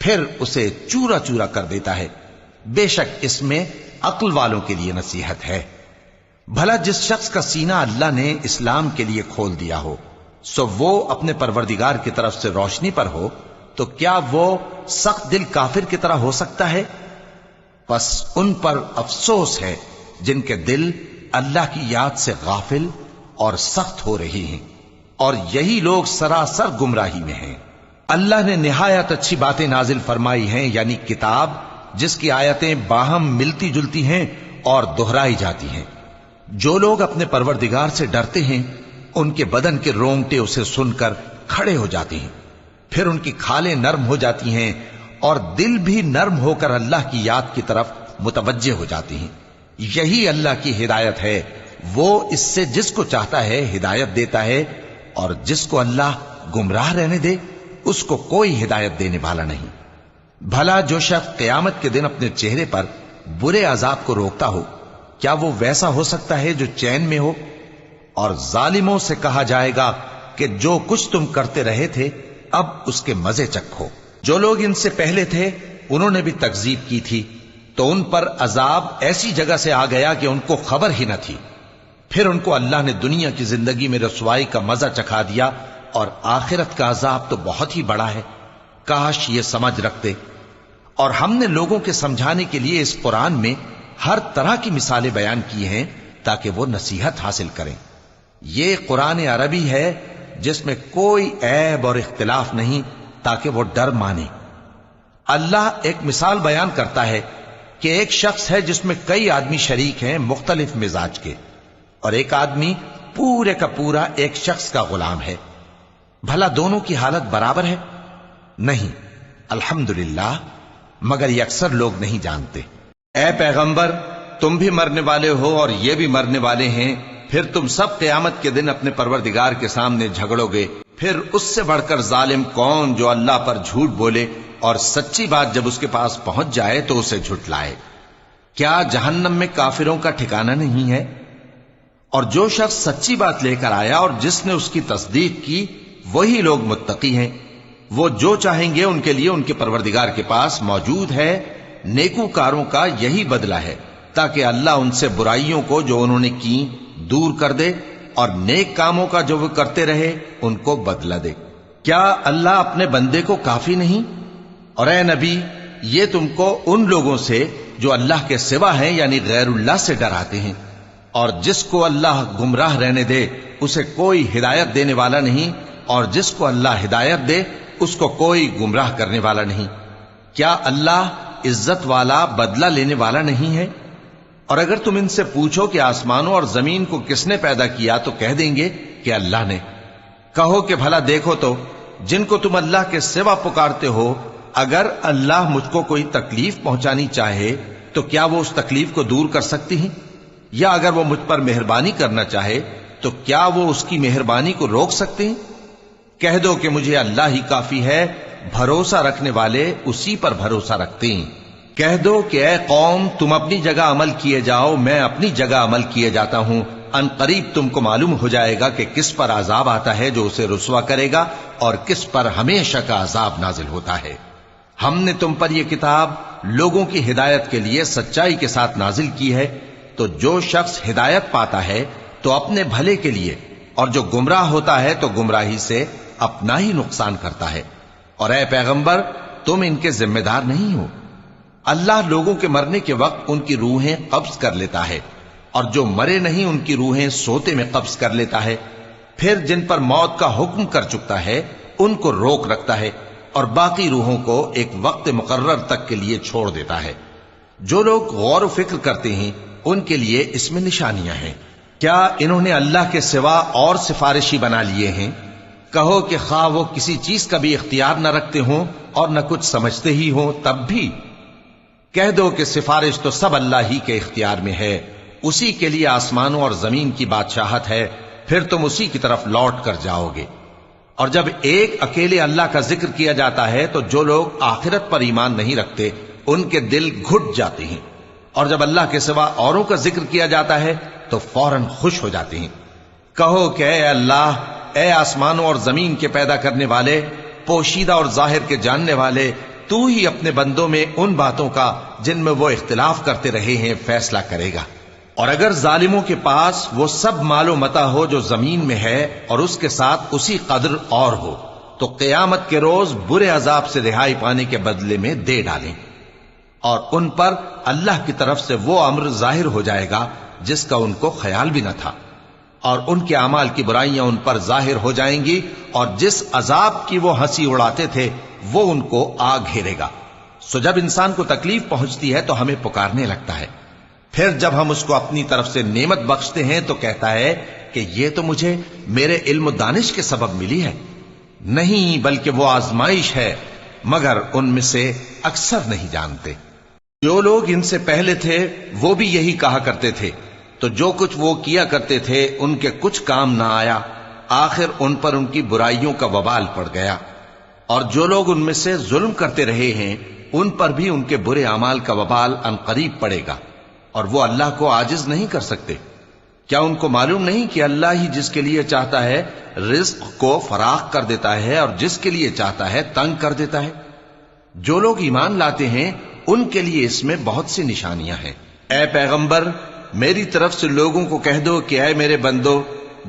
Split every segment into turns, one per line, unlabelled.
پھر اسے چورا چورا کر دیتا ہے۔ بے شک اس میں عقل والوں کے لیے نصیحت ہے۔ بھلا جس شخص کا سینہ اللہ نے اسلام کے لیے کھول دیا ہو، سو وہ اپنے پروردگار کی طرف سے روشنی پر ہو، تو کیا وہ سخت دل کافر کی طرح ہو سکتا ہے؟ پس ان پر افسوس ہے جن کے دل اللہ کی یاد سے غافل اور سخت ہو رہی ہیں، اور یہی لوگ سراسر گمراہی میں ہیں۔ اللہ نے نہایت اچھی باتیں نازل فرمائی ہیں، یعنی کتاب جس کی آیتیں باہم ملتی جلتی ہیں اور دہرائی جاتی ہیں۔ جو لوگ اپنے پروردگار سے ڈرتے ہیں ان کے بدن کے رونگٹے اسے سن کر کھڑے ہو جاتے ہیں، پھر ان کی کھالیں نرم ہو جاتی ہیں اور دل بھی نرم ہو کر اللہ کی یاد کی طرف متوجہ ہو جاتی ہیں۔ یہی اللہ کی ہدایت ہے، وہ اس سے جس کو چاہتا ہے ہدایت دیتا ہے، اور جس کو اللہ گمراہ رہنے دے اس کو کوئی ہدایت دینے والا نہیں۔ بھلا جو شخص قیامت کے دن اپنے چہرے پر برے عذاب کو روکتا ہو، کیا وہ ویسا ہو سکتا ہے جو چین میں ہو؟ اور ظالموں سے کہا جائے گا کہ جو کچھ تم کرتے رہے تھے اب اس کے مزے چکھو۔ جو لوگ ان سے پہلے تھے انہوں نے بھی تکذیب کی تھی، تو ان پر عذاب ایسی جگہ سے آ گیا کہ ان کو خبر ہی نہ تھی۔ پھر ان کو اللہ نے دنیا کی زندگی میں رسوائی کا مزہ چکھا دیا، اور آخرت کا عذاب تو بہت ہی بڑا ہے۔ کاش یہ سمجھ رکھتے۔ اور ہم نے لوگوں کے سمجھانے کے لیے اس قرآن میں ہر طرح کی مثالیں بیان کی ہیں تاکہ وہ نصیحت حاصل کریں۔ یہ قرآن عربی ہے جس میں کوئی عیب اور اختلاف نہیں، تاکہ وہ ڈر مانے۔ اللہ ایک مثال بیان کرتا ہے کہ ایک شخص ہے جس میں کئی آدمی شریک ہیں مختلف مزاج کے، اور ایک آدمی پورے کا پورا ایک شخص کا غلام ہے۔ بھلا دونوں کی حالت برابر ہے؟ نہیں، الحمدللہ، مگر یہ اکثر لوگ نہیں جانتے۔ اے پیغمبر، تم بھی مرنے والے ہو اور یہ بھی مرنے والے ہیں، پھر تم سب قیامت کے دن اپنے پروردگار کے سامنے جھگڑو گے۔ پھر اس سے بڑھ کر ظالم کون جو اللہ پر جھوٹ بولے اور سچی بات جب اس کے پاس پہنچ جائے تو اسے جھٹلائے۔ کیا جہنم میں کافروں کا ٹھکانہ نہیں ہے؟ اور جو شخص سچی بات لے کر آیا اور جس نے اس کی تصدیق کی، وہی لوگ متقی ہیں۔ وہ جو چاہیں گے ان کے لیے ان کے پروردگار کے پاس موجود ہے۔ نیکوکاروں کا یہی بدلہ ہے، تاکہ اللہ ان سے برائیوں کو جو انہوں نے کی دور کر دے، اور نیک کاموں کا جو وہ کرتے رہے ان کو بدلہ دے۔ کیا اللہ اپنے بندے کو کافی نہیں؟ اور اے نبی، یہ تم کو ان لوگوں سے جو اللہ کے سوا ہیں یعنی غیر اللہ سے ڈراتے ہیں، اور جس کو اللہ گمراہ رہنے دے اسے کوئی ہدایت دینے والا نہیں، اور جس کو اللہ ہدایت دے اس کو کوئی گمراہ کرنے والا نہیں۔ کیا اللہ عزت والا بدلہ لینے والا نہیں ہے؟ اور اگر تم ان سے پوچھو کہ آسمانوں اور زمین کو کس نے پیدا کیا تو کہہ دیں گے کہ اللہ نے۔ کہو کہ بھلا دیکھو تو جن کو تم اللہ کے سوا پکارتے ہو، اگر اللہ مجھ کو کوئی تکلیف پہنچانی چاہے تو کیا وہ اس تکلیف کو دور کر سکتی ہیں؟ یا اگر وہ مجھ پر مہربانی کرنا چاہے تو کیا وہ اس کی مہربانی کو روک سکتے ہیں؟ کہہ دو کہ مجھے اللہ ہی کافی ہے، بھروسہ رکھنے والے اسی پر بھروسہ رکھتے ہیں۔ کہہ دو کہ اے قوم، تم اپنی جگہ عمل کیے جاؤ، میں اپنی جگہ عمل کیے جاتا ہوں۔ ان قریب تم کو معلوم ہو جائے گا کہ کس پر عذاب آتا ہے جو اسے رسوا کرے گا، اور کس پر ہمیشہ کا عذاب نازل ہوتا ہے۔ ہم نے تم پر یہ کتاب لوگوں کی ہدایت کے لیے سچائی کے ساتھ نازل کی ہے، تو جو شخص ہدایت پاتا ہے تو اپنے بھلے کے لیے، اور جو گمراہ ہوتا ہے تو گمراہی سے اپنا ہی نقصان کرتا ہے۔ اور اے پیغمبر، تم ان کے ذمہ دار نہیں ہو۔ اللہ لوگوں کے مرنے کے وقت ان کی روحیں قبض کر لیتا ہے، اور جو مرے نہیں ان کی روحیں سوتے میں قبض کر لیتا ہے۔ پھر جن پر موت کا حکم کر چکتا ہے ان کو روک رکھتا ہے، اور باقی روحوں کو ایک وقت مقرر تک کے لیے چھوڑ دیتا ہے۔ جو لوگ غور و فکر کرتے ہیں ان کے لیے اس میں نشانیاں ہیں۔ کیا انہوں نے اللہ کے سوا اور سفارشی بنا لیے ہیں؟ کہو کہ خواہ وہ کسی چیز کا بھی اختیار نہ رکھتے ہوں اور نہ کچھ سمجھتے ہی ہوں تب بھی کہہ دو کہ سفارش تو سب اللہ ہی کے اختیار میں ہے، اسی کے لیے آسمانوں اور زمین کی بادشاہت ہے، پھر تم اسی کی طرف لوٹ کر جاؤ گے۔ اور جب ایک اکیلے اللہ کا ذکر کیا جاتا ہے تو جو لوگ آخرت پر ایمان نہیں رکھتے ان کے دل گھٹ جاتے ہیں، اور جب اللہ کے سوا اوروں کا ذکر کیا جاتا ہے تو فوراً خوش ہو جاتے ہیں۔ کہو کہ اے اللہ، اے آسمانوں اور زمین کے پیدا کرنے والے، پوشیدہ اور ظاہر کے جاننے والے، تو ہی اپنے بندوں میں ان باتوں کا جن میں وہ اختلاف کرتے رہے ہیں فیصلہ کرے گا۔ اور اگر ظالموں کے پاس وہ سب مال و متاع ہو جو زمین میں ہے اور اس کے ساتھ اسی قدر اور ہو تو قیامت کے روز برے عذاب سے رہائی پانے کے بدلے میں دے ڈالیں، اور ان پر اللہ کی طرف سے وہ امر ظاہر ہو جائے گا جس کا ان کو خیال بھی نہ تھا، اور ان کے اعمال کی برائیاں ان پر ظاہر ہو جائیں گی، اور جس عذاب کی وہ ہنسی اڑاتے تھے وہ ان کو آ گھیرے گا۔ سو جب انسان کو تکلیف پہنچتی ہے تو ہمیں پکارنے لگتا ہے، پھر جب ہم اس کو اپنی طرف سے نعمت بخشتے ہیں تو کہتا ہے کہ یہ تو مجھے میرے علم و دانش کے سبب ملی ہے۔ نہیں، بلکہ وہ آزمائش ہے، مگر ان میں سے اکثر نہیں جانتے۔ جو لوگ ان سے پہلے تھے وہ بھی یہی کہا کرتے تھے، تو جو کچھ وہ کیا کرتے تھے ان کے کچھ کام نہ آیا، آخر ان پر ان کی برائیوں کا وبال پڑ گیا۔ اور جو لوگ ان میں سے ظلم کرتے رہے ہیں ان پر بھی ان کے برے اعمال کا وبال عنقریب پڑے گا، اور وہ اللہ کو عاجز نہیں کر سکتے۔ کیا ان کو معلوم نہیں کہ اللہ ہی جس کے لیے چاہتا ہے رزق کو فراخ کر دیتا ہے اور جس کے لیے چاہتا ہے تنگ کر دیتا ہے؟ جو لوگ ایمان لاتے ہیں ان کے لیے اس میں بہت سی نشانیاں ہیں۔ اے پیغمبر، میری طرف سے لوگوں کو کہہ دو کہ اے میرے بندو،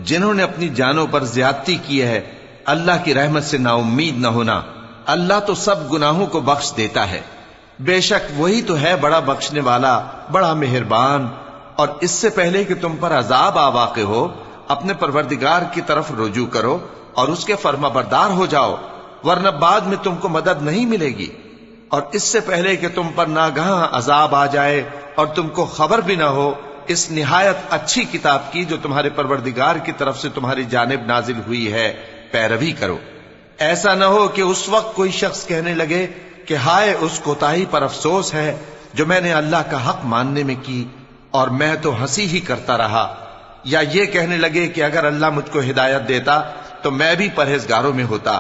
جنہوں نے اپنی جانوں پر زیادتی کی ہے، اللہ کی رحمت سے نا امید نہ ہونا۔ اللہ تو سب گناہوں کو بخش دیتا ہے، بے شک وہی تو ہے بڑا بخشنے والا، بڑا مہربان۔ اور اس سے پہلے کہ تم پر عذاب آ واقع ہو، اپنے پروردگار کی طرف رجوع کرو اور اس کے فرما بردار ہو جاؤ، ورنہ بعد میں تم کو مدد نہیں ملے گی۔ اور اس سے پہلے کہ تم پر ناگہاں عذاب آ جائے اور تم کو خبر بھی نہ ہو، اس نہایت اچھی کتاب کی جو تمہارے پروردگار کی طرف سے تمہاری جانب نازل ہوئی ہے پیروی کرو۔ ایسا نہ ہو کہ اس وقت کوئی شخص کہنے لگے کہ ہائے اس کوتاہی پر افسوس ہے جو میں نے اللہ کا حق ماننے میں کی، اور میں تو ہنسی ہی کرتا رہا، یا یہ کہنے لگے کہ اگر اللہ مجھ کو ہدایت دیتا تو میں بھی پرہیزگاروں میں ہوتا،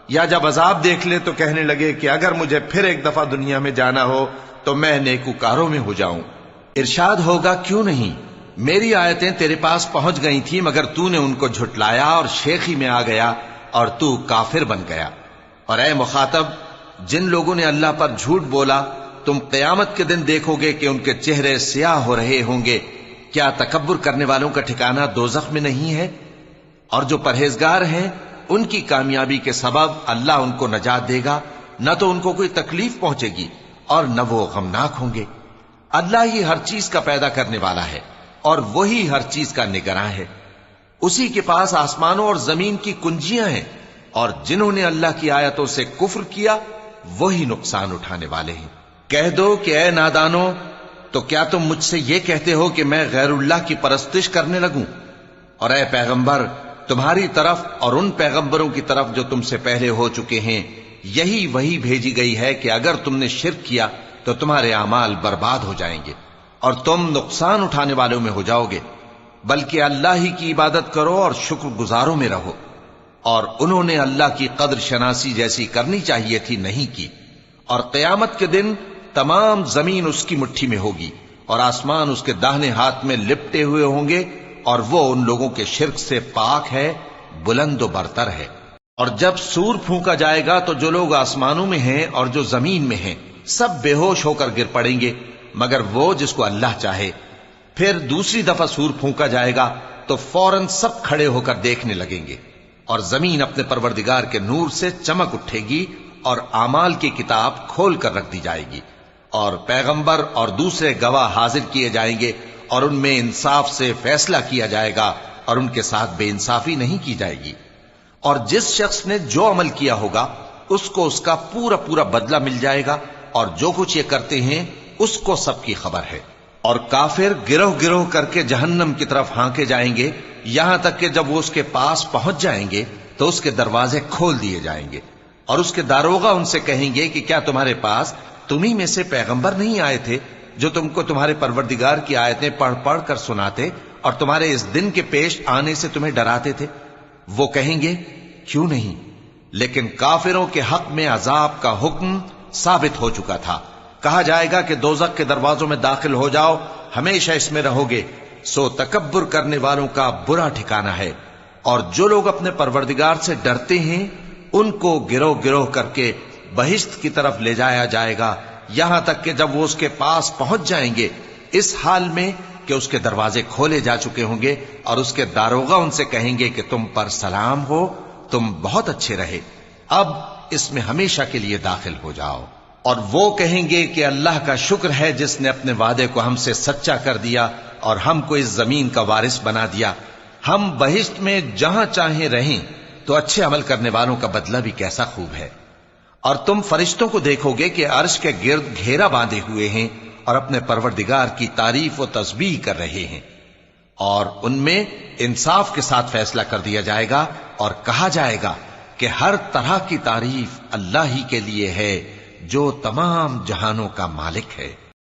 یا جب عذاب دیکھ لے تو کہنے لگے کہ اگر مجھے پھر ایک دفعہ دنیا میں جانا ہو تو میں نیکوکاروں میں ہو جاؤں۔ ارشاد ہوگا کیوں نہیں، میری آیتیں تیرے پاس پہنچ گئی تھی مگر تو نے ان کو جھٹلایا اور شیخی میں آ گیا اور تو کافر بن گیا۔ اور اے مخاطب، جن لوگوں نے اللہ پر جھوٹ بولا تم قیامت کے دن دیکھو گے کہ ان کے چہرے سیاہ ہو رہے ہوں گے۔ کیا تکبر کرنے والوں کا ٹھکانہ دوزخ میں نہیں ہے؟ اور جو پرہیزگار ہیں ان کی کامیابی کے سبب اللہ ان کو نجات دے گا، نہ تو ان کو کوئی تکلیف پہنچے گی اور نہ وہ غمناک ہوں گے۔ اللہ ہی ہر چیز کا پیدا کرنے والا ہے اور وہی ہر چیز کا نگراں ہے۔ اسی کے پاس آسمانوں اور زمین کی کنجیاں ہیں، اور جنہوں نے اللہ کی آیتوں سے کفر کیا وہی نقصان اٹھانے والے ہیں۔ کہہ دو کہ اے نادانو، تو کیا تم مجھ سے یہ کہتے ہو کہ میں غیر اللہ کی پرستش کرنے لگوں؟ اور اے پیغمبر، تمہاری طرف اور ان پیغمبروں کی طرف جو تم سے پہلے ہو چکے ہیں یہی وہی بھیجی گئی ہے کہ اگر تم نے شرک کیا تو تمہارے اعمال برباد ہو جائیں گے اور تم نقصان اٹھانے والوں میں ہو جاؤ گے، بلکہ اللہ ہی کی عبادت کرو اور شکر گزاروں میں رہو۔ اور انہوں نے اللہ کی قدر شناسی جیسی کرنی چاہیے تھی نہیں کی۔ اور قیامت کے دن تمام زمین اس کی مٹھی میں ہوگی اور آسمان اس کے داہنے ہاتھ میں لپٹے ہوئے ہوں گے، اور وہ ان لوگوں کے شرک سے پاک ہے، بلند و برتر ہے۔ اور جب سور پھونکا جائے گا تو جو لوگ آسمانوں میں ہیں اور جو زمین میں ہیں سب بے ہوش ہو کر گر پڑیں گے مگر وہ جس کو اللہ چاہے۔ پھر دوسری دفعہ سور پھونکا جائے گا تو فوراً سب کھڑے ہو کر دیکھنے لگیں گے، اور زمین اپنے پروردگار کے نور سے چمک اٹھے گی اور اعمال کی کتاب کھول کر رکھ دی جائے گی، اور پیغمبر اور دوسرے گواہ حاضر کیے جائیں گے، اور ان میں انصاف سے فیصلہ کیا جائے گا اور ان کے ساتھ بے انصافی نہیں کی جائے گی۔ اور جس شخص نے جو عمل کیا ہوگا اس کو اس کا پورا پورا بدلہ مل جائے گا، اور جو کچھ یہ کرتے ہیں اس کو سب کی خبر ہے۔ اور کافر گروہ گروہ کر کے جہنم کی طرف ہانکے جائیں گے، یہاں تک کہ جب وہ اس کے پاس پہنچ جائیں گے تو اس کے دروازے کھول دیے جائیں گے، اور اس کے داروغہ ان سے کہیں گے کہ کیا تمہارے پاس تمہیں میں سے پیغمبر نہیں آئے تھے جو تم کو تمہارے پروردگار کی آیتیں پڑھ پڑھ کر سناتے اور تمہارے اس دن کے پیش آنے سے تمہیں ڈراتے تھے؟ وہ کہیں گے کیوں نہیں، لیکن کافروں کے حق میں عذاب کا حکم ثابت ہو چکا تھا۔ کہا جائے گا کہ دوزخ کے دروازوں میں داخل ہو جاؤ، ہمیشہ اس میں رہو گے، سو تکبر کرنے والوں کا برا ٹھکانہ ہے۔ اور جو لوگ اپنے پروردگار سے ڈرتے ہیں ان کو گروہ گروہ کر کے بہشت کی طرف لے جایا جائے گا، یہاں تک کہ جب وہ اس کے پاس پہنچ جائیں گے اس حال میں کہ اس کے دروازے کھولے جا چکے ہوں گے، اور اس کے داروغہ ان سے کہیں گے کہ تم پر سلام ہو، تم بہت اچھے رہے، اب اس میں ہمیشہ کے لیے داخل ہو جاؤ۔ اور وہ کہیں گے کہ اللہ کا شکر ہے جس نے اپنے وعدے کو ہم سے سچا کر دیا اور ہم کو اس زمین کا وارث بنا دیا، ہم بہشت میں جہاں چاہیں رہیں، تو اچھے عمل کرنے والوں کا بدلہ بھی کیسا خوب ہے۔ اور تم فرشتوں کو دیکھو گے کہ عرش کے گرد گھیرا باندھے ہوئے ہیں اور اپنے پروردگار کی تعریف و تسبیح کر رہے ہیں، اور ان میں انصاف کے ساتھ فیصلہ کر دیا جائے گا اور کہا جائے گا کہ ہر طرح کی تعریف اللہ ہی کے لیے ہے جو تمام جہانوں کا مالک ہے۔